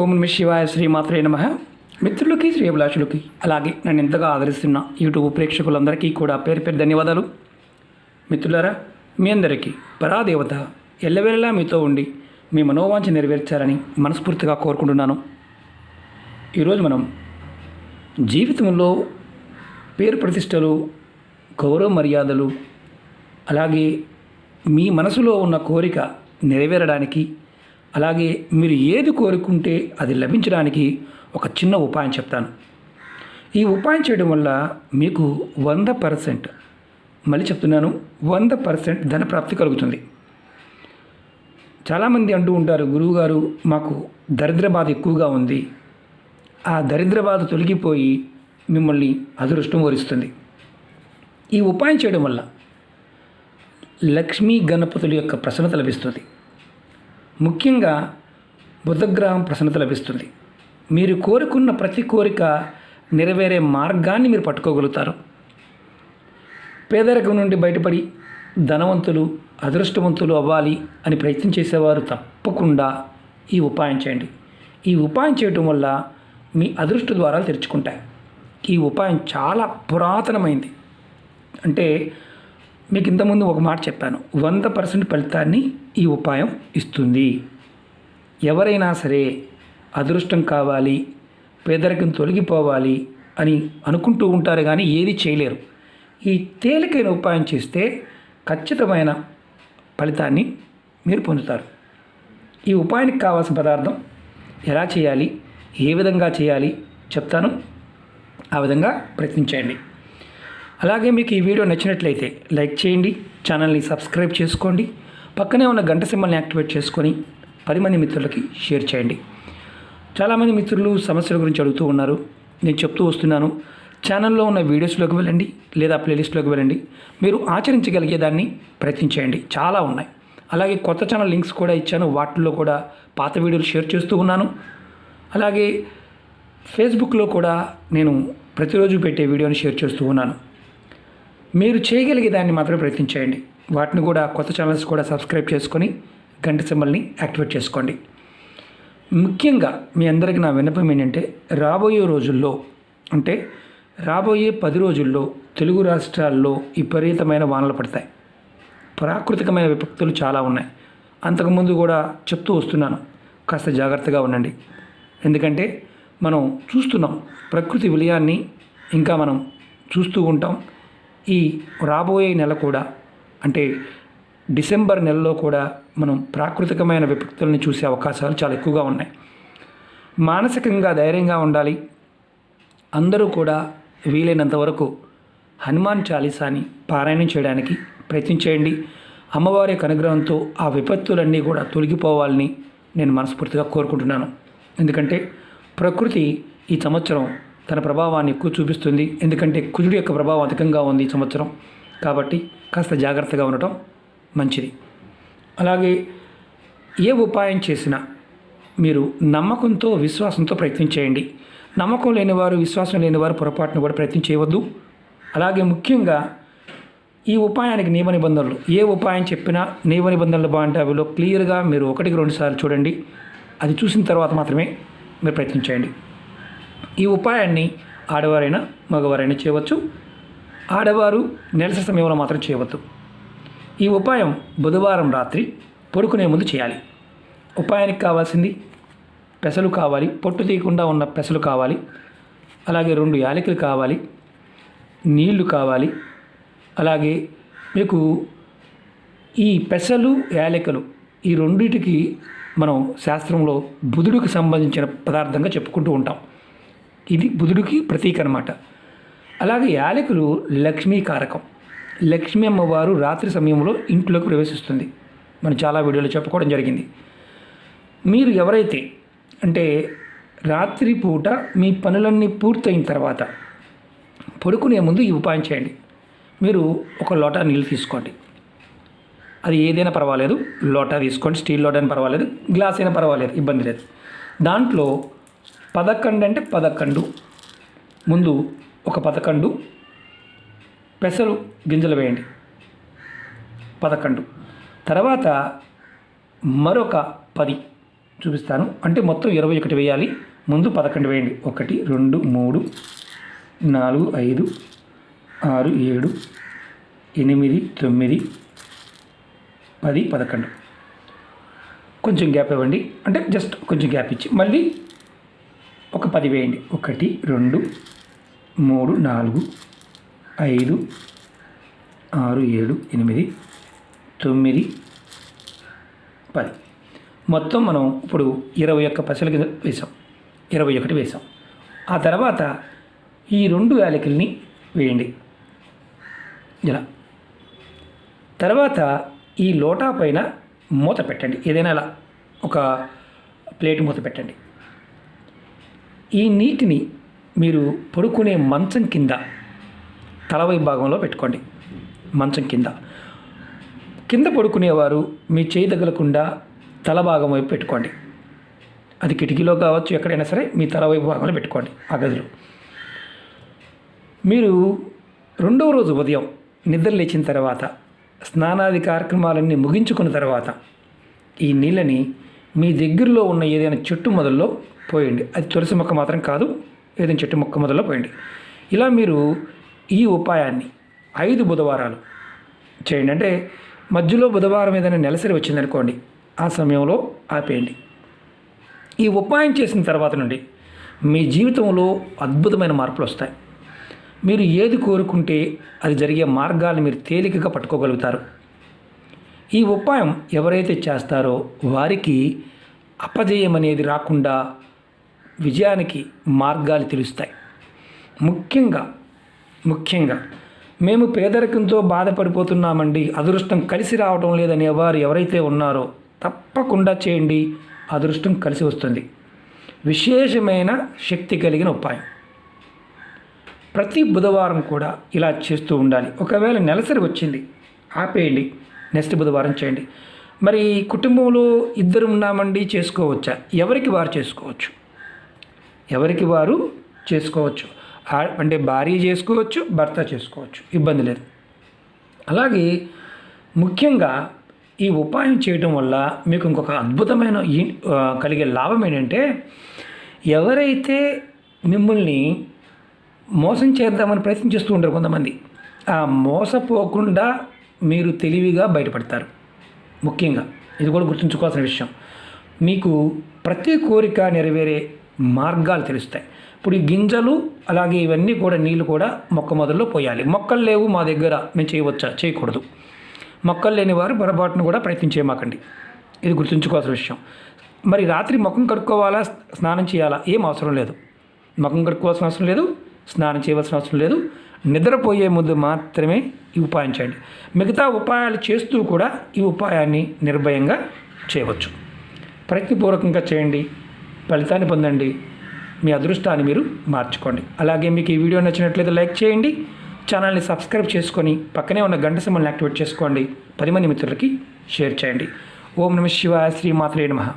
ఓం నమ శివాయ, శ్రీమాత్రే నమః. మిత్రులకి, శ్రేయభిలాషులకి, అలాగే నన్ను ఎంతగా ఆదరిస్తున్న యూట్యూబ్ ప్రేక్షకులందరికీ కూడా పేరు పేరు ధన్యవాదాలు. మిత్రులారా, మీ అందరికీ పరాదేవత ఎల్లవేళలా మీతో ఉండి మీ మనోవాంఛ నెరవేర్చాలని మనస్ఫూర్తిగా కోరుకుంటున్నాను. ఈరోజు మనం జీవితంలో పేరు ప్రతిష్టలు, గౌరవ మర్యాదలు, అలాగే మీ మనసులో ఉన్న కోరిక నెరవేరడానికి, అలాగే మీరు ఏది కోరుకుంటే అది లభించడానికి ఒక చిన్న ఉపాయం చెప్తాను. ఈ ఉపాయం చేయడం వల్ల మీకు 100%, మళ్ళీ చెప్తున్నాను, 100% ధన ప్రాప్తి కలుగుతుంది. చాలామంది అంటూ ఉంటారు, గురువుగారు మాకు దరిద్ర బాధ ఎక్కువగా ఉంది, ఆ దరిద్ర బాధ తొలగిపోయి మిమ్మల్ని అదృష్టం వరిస్తుంది. ఈ ఉపాయం చేయడం వల్ల లక్ష్మీ గణపతుల యొక్క ప్రసన్నత లభిస్తుంది. ముఖ్యంగా బుధగ్రహం ప్రసన్నత లభిస్తుంది. మీరు కోరుకున్న ప్రతి కోరిక నెరవేరే మార్గాన్ని మీరు పట్టుకోగలుగుతారు. పేదరికం నుండి బయటపడి ధనవంతులు, అదృష్టవంతులు అవ్వాలి అని ప్రయత్నం చేసేవారు తప్పకుండా ఈ ఉపాయం చేయండి. ఈ ఉపాయం చేయటం వల్ల మీ అదృష్ట ద్వారాలు తెరుచుకుంటాయి. ఈ ఉపాయం చాలా పురాతనమైంది. అంటే మీకు ఇంతకుముందు ఒక మాట చెప్పాను, 100% ఫలితాన్ని ఈ ఉపాయం ఇస్తుంది. ఎవరైనా సరే అదృష్టం కావాలి, పేదరికం తొలగిపోవాలి అని అనుకుంటూ ఉంటారు, కానీ ఏది చేయలేరు. ఈ తేలికైన ఉపాయం చేస్తే ఖచ్చితమైన ఫలితాన్ని మీరు పొందుతారు. ఈ ఉపాయానికి కావాల్సిన పదార్థం ఎలా చేయాలి, ఏ విధంగా చేయాలి చెప్తాను. ఆ విధంగా ప్రయత్నించండి. అలాగే మీకు ఈ వీడియో నచ్చినట్లయితే లైక్ చేయండి, ఛానల్ని సబ్స్క్రైబ్ చేసుకోండి, పక్కనే ఉన్న గంట సింబల్ని యాక్టివేట్ చేసుకొని 10 మంది మిత్రులకి షేర్ చేయండి. చాలామంది మిత్రులు సమస్యల గురించి అడుగుతూ ఉన్నారు. నేను చెప్తూ వస్తున్నాను, ఛానల్లో ఉన్న వీడియోస్లోకి వెళ్ళండి లేదా ప్లేలిస్ట్లోకి వెళ్ళండి. మీరు ఆచరించగలిగేదాన్ని ప్రయత్నించేయండి. చాలా ఉన్నాయి. అలాగే కొత్త ఛానల్ లింక్స్ కూడా ఇచ్చాను, వాటిల్లో కూడా పాత వీడియోలు షేర్ చేస్తూ ఉన్నాను. అలాగే ఫేస్బుక్లో కూడా నేను ప్రతిరోజు పెట్టే వీడియోని షేర్ చేస్తూ ఉన్నాను. మీరు చేయగలిగే దాన్ని మాత్రమే ప్రయత్నించేయండి. వాటిని కూడా కొత్త ఛానల్స్ కూడా సబ్స్క్రైబ్ చేసుకొని గంట సింబల్ని యాక్టివేట్ చేసుకోండి. ముఖ్యంగా మీ అందరికీ నా విన్నపం ఏంటంటే, రాబోయే రోజుల్లో, అంటే రాబోయే 10 రోజుల్లో తెలుగు రాష్ట్రాల్లో విపరీతమైన వానలు పడతాయి. ప్రాకృతికమైన విపత్తులు చాలా ఉన్నాయి. అంతకుముందు కూడా చెప్తూ వస్తున్నాను, కాస్త జాగ్రత్తగా ఉండండి. ఎందుకంటే మనం చూస్తున్నాం ప్రకృతి విలయాన్ని, ఇంకా మనం చూస్తూ ఉంటాం. ఈ రాబోయే నెల కూడా, అంటే డిసెంబర్ నెలలో కూడా మనం ప్రాకృతికమైన విపత్తులను చూసే అవకాశాలు చాలా ఎక్కువగా ఉన్నాయి. మానసికంగా ధైర్యంగా ఉండాలి. అందరూ కూడా వీలైనంత వరకు హనుమాన్ చాలీసాని పారాయణం చేయడానికి ప్రయత్నించేయండి. అమ్మవారి యొక్క అనుగ్రహంతో ఆ విపత్తులన్నీ కూడా తొలగిపోవాలని నేను మనస్ఫూర్తిగా కోరుకుంటున్నాను. ఎందుకంటే ప్రకృతి ఈ సంవత్సరం తన ప్రభావాన్ని ఎక్కువ చూపిస్తుంది. ఎందుకంటే కుజుడి యొక్క ప్రభావం అధికంగా ఉంది ఈ సంవత్సరం. కాబట్టి కాస్త జాగ్రత్తగా ఉండటం మంచిది. అలాగే ఏ ఉపాయం చేసినా మీరు నమ్మకంతో, విశ్వాసంతో ప్రయత్నం చేయండి. నమ్మకం లేనివారు, విశ్వాసం లేనివారు పొరపాటును కూడా ప్రయత్నం చేయవద్దు. అలాగే ముఖ్యంగా ఈ ఉపాయానికి నియమ నిబంధనలు, ఏ ఉపాయం చెప్పినా నియమ నిబంధనలు బాగుంటే అవిలో క్లియర్గా మీరు 1-2 సార్లు చూడండి. అది చూసిన తర్వాత మాత్రమే మీరు ప్రయత్నించండి. ఈ ఉపాయాన్ని ఆడవారైనా మగవారైనా చేయవచ్చు. ఆడవారు నెలసరి సమయంలో మాత్రం చేయవద్దు. ఈ ఉపాయం బుధవారం రాత్రి పడుకునే ముందు చేయాలి. ఉపాయానికి కావాల్సింది పెసలు కావాలి, పొట్టు తీయకుండా ఉన్న పెసలు కావాలి. అలాగే 2 యాలకులు కావాలి, నీళ్లు కావాలి. అలాగే మీకు ఈ పెసలు, యాలకులు ఈ రెండింటికి మనం శాస్త్రంలో బుధుడికి సంబంధించిన పదార్థంగా చెప్పుకుంటూ ఉంటాం. ఇది బుధుడికి ప్రతీక అన్నమాట. అలాగే యాలకులు లక్ష్మీ కారకం. లక్ష్మీ అమ్మవారు రాత్రి సమయంలో ఇంట్లోకి ప్రవేశిస్తుంది. మనం చాలా వీడియోలు చెప్పుకోవడం జరిగింది. మీరు ఎవరైతే, అంటే రాత్రిపూట మీ పనులన్నీ పూర్తయిన తర్వాత పడుకునే ముందు ఈ ఉపాయం చేయండి. మీరు ఒక లోటా నీళ్ళు తీసుకోండి. అది ఏదైనా పర్వాలేదు, లోటా తీసుకోండి. స్టీల్ లోటా అయినా పర్వాలేదు, గ్లాస్ అయినా పర్వాలేదు, ఇబ్బంది లేదు. దాంట్లో 11 అంటే 11 ముందు ఒక 11 పెసలు గింజలు వేయండి. 11 తర్వాత మరొక 10 చూపిస్తాను. అంటే మొత్తం 21 వేయాలి. ముందు 11 వేయండి. 1 2 3 4 5 6 7 8 9 10 11. కొంచెం గ్యాప్ ఇవ్వండి. అంటే జస్ట్ కొంచెం గ్యాప్ ఇచ్చి మళ్ళీ ఒక 10 వేయండి. 1 2 3 4 5 6 7 8 9 10. మొత్తం మనం ఇప్పుడు 21 పైసల కింద వేసాం. 21 వేసాం. ఆ తర్వాత ఈ 2 యాలకుల్ని వేయండి ఇలా. తర్వాత ఈ లోటా పైన మూత పెట్టండి. ఏదైనా అలా ఒక ప్లేట్ మూత పెట్టండి. ఈ నీటిని మీరు పడుకునే మంచం కింద తలవై భాగంలో పెట్టుకోండి. మంచం కింద పడుకునేవారు మీ చేయి తగలకుండా తల భాగం వైపు పెట్టుకోండి. అది కిటికీలో కావచ్చు, ఎక్కడైనా సరే మీ తల వైపు భాగంలో పెట్టుకోండి ఆ గదిలో. మీరు 2వ రోజు ఉదయం నిద్ర లేచిన తర్వాత స్నానాది కార్యక్రమాలన్నీ ముగించుకున్న తర్వాత ఈ నీళ్ళని మీ దగ్గరలో ఉన్న ఏదైనా చెట్టు మొదల్లో పోయండి. అది తులసి మొక్క మాత్రం కాదు, ఏదైనా చెట్టు మొక్క మొదల్లో పోయండి. ఇలా మీరు ఈ ఉపాయాన్ని 5 బుధవారాలు చేయండి. అంటే మధ్యలో బుధవారం ఏదైనా నెలసరి వచ్చిందనుకోండి, ఆ సమయంలో ఆపేయండి. ఈ ఉపాయం చేసిన తర్వాత నుండి మీ జీవితంలో అద్భుతమైన మార్పులు వస్తాయి. మీరు ఏది కోరుకుంటే అది జరిగే మార్గాన్ని మీరు తేలికగా పట్టుకోగలుగుతారు. ఈ ఉపాయం ఎవరైతే చేస్తారో వారికి అపజయం అనేది రాకుండా విజయానికి మార్గాలు తెలుస్తాయి. ముఖ్యంగా మేము పేదరికంతో బాధపడిపోతున్నామండి, అదృష్టం కలిసి రావడం లేదనే వారు ఎవరైతే ఉన్నారో తప్పకుండా చేయండి. అదృష్టం కలిసి వస్తుంది. విశేషమైన శక్తి కలిగిన ఉపాయం. ప్రతి బుధవారం కూడా ఇలా చేస్తూ ఉండాలి. ఒకవేళ నెలసరి వచ్చింది ఆపేయండి, నెక్స్ట్ బుధవారం చేయండి. మరి కుటుంబంలో 2 ఉన్నామండి, చేసుకోవచ్చా? ఎవరికి వారు చేసుకోవచ్చు. అంటే భార్య చేసుకోవచ్చు, భర్త చేసుకోవచ్చు, ఇబ్బంది లేదు. అలాగే ముఖ్యంగా ఈ ఉపాయం చేయడం వల్ల మీకు ఇంకొక అద్భుతమైన కలిగే లాభం ఏంటంటే, ఎవరైతే మిమ్మల్ని మోసం చేద్దామని ప్రయత్నం చేస్తూ ఉంటారు కొంతమంది, ఆ మోసపోకుండా మీరు తెలివిగా బయటపడతారు. ముఖ్యంగా ఇది కూడా గుర్తుంచుకోవాల్సిన విషయం. మీకు ప్రతి కోరిక నెరవేరే మార్గాలు తెలుస్తాయి. ఇప్పుడు ఈ గింజలు అలాగే ఇవన్నీ కూడా నీళ్ళు కూడా మొక్క మొదల్లో పోయాలి. మొక్కలు లేవు మా దగ్గర, మేము చేయవచ్చా? చేయకూడదు. మొక్కలు లేని వారు పొరపాటును కూడా ప్రయత్నం చేయమాకండి. ఇది గుర్తుంచుకోవాల్సిన విషయం. మరి రాత్రి ముఖం కడుక్కోవాలా, స్నానం చేయాలా? ఏం అవసరం లేదు. ముఖం కడుక్కోవాల్సిన అవసరం లేదు, స్నానం చేయవలసిన అవసరం లేదు. నిద్రపోయే ముందు మాత్రమే ఈ ఉపాయం చేయండి. మిగతా ఉపాయాలు చేస్తూ కూడా ఈ ఉపాయాన్ని నిర్భయంగా చేయవచ్చు. ప్రయత్నపూర్వకంగా చేయండి, ఫలితాన్ని పొందండి, మీ అదృష్టాన్ని మీరు మార్చుకోండి. అలాగే మీకు ఈ వీడియో నచ్చినట్లయితే లైక్ చేయండి, ఛానల్ని సబ్స్క్రైబ్ చేసుకొని పక్కనే ఉన్న గంట సింబల్ని యాక్టివేట్ చేసుకోండి. 10 మంది మిత్రులకి షేర్ చేయండి. ఓం నమః శివాయ. శ్రీమాత్రే నమః.